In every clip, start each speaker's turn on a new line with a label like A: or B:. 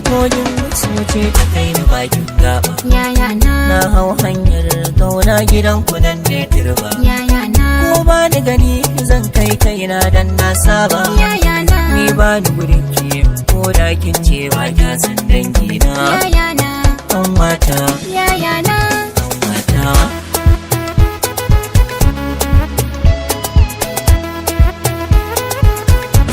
A: kogin su ce ta kai ni bakin gaba.
B: Yaya
A: Na hau hanyar kauna gidan ku nan ne turba.
B: Yaya
A: Ko ba ni gani zan kai kaina dan na saba.
B: Yaya
A: Ni ba ni gudun ki ko da kin ce ba kya san dangina.
B: Yaya
A: Kanwata,
B: Yaya
A: kanwata.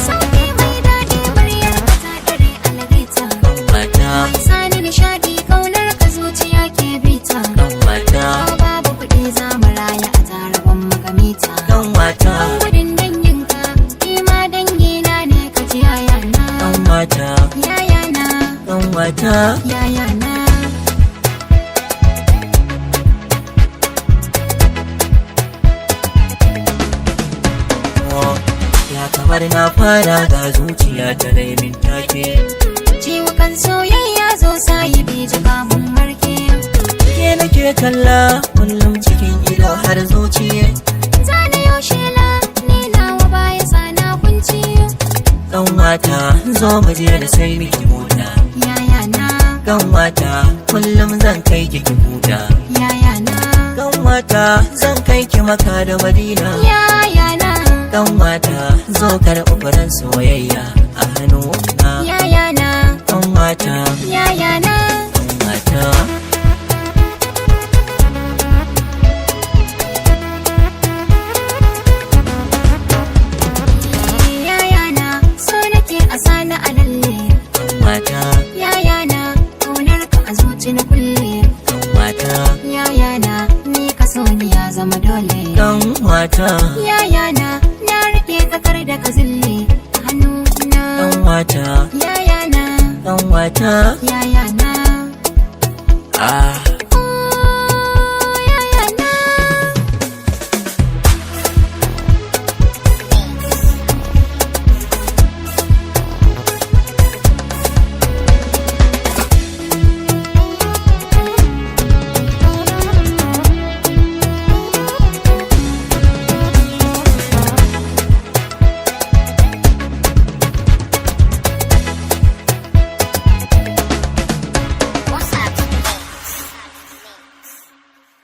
B: Sauti mai daɗi muryar ka ta dare algaita.
A: Kanwata,
B: Mai sani nishaɗi kaunar ka zuciya ke bita.
A: kanwata,
B: Ko babu kuɗi za mu raya a taraban makamita.
A: kanwata,
B: An gudun danginka, ni ma dangina ne ka ji yayana.
A: kanwata,
B: Yayana,
A: kanwata.
B: yayana.
A: Ya kamar na fara ga zuciya ta raimin take.
B: Ciwukan soyayya zo sayi biji kamun marke.
A: Ke nake kalla kullum cikin ido har zuciya.
B: Zana yaushe la ni nawa baya sana kunci.
A: Kanwata zo mu je da sai miki mota.
B: Yayana,
A: Kanwata kullum zan kai ki huta.
B: yayana,
A: Kanwata zan kai ki Makka da Madina.
B: yayana,
A: Kanwata zo karɓi furen soyayya a hannuna.
B: yayana,
A: Kanwata,
B: yayana.
A: kanwata.
B: Yayana, so nake a sani a lalle.
A: Kanwata,
B: Yayana, ƙaunar ka a zuci na kulle.
A: kanwata,
B: Yayana, ni ka so ni ya zama dole.
A: kanwata,
B: Yayana, na rike kakar da ka zille a hannuna.
A: kanwata,
B: Yayana,
A: kanwata.
B: yayana.
A: Ah.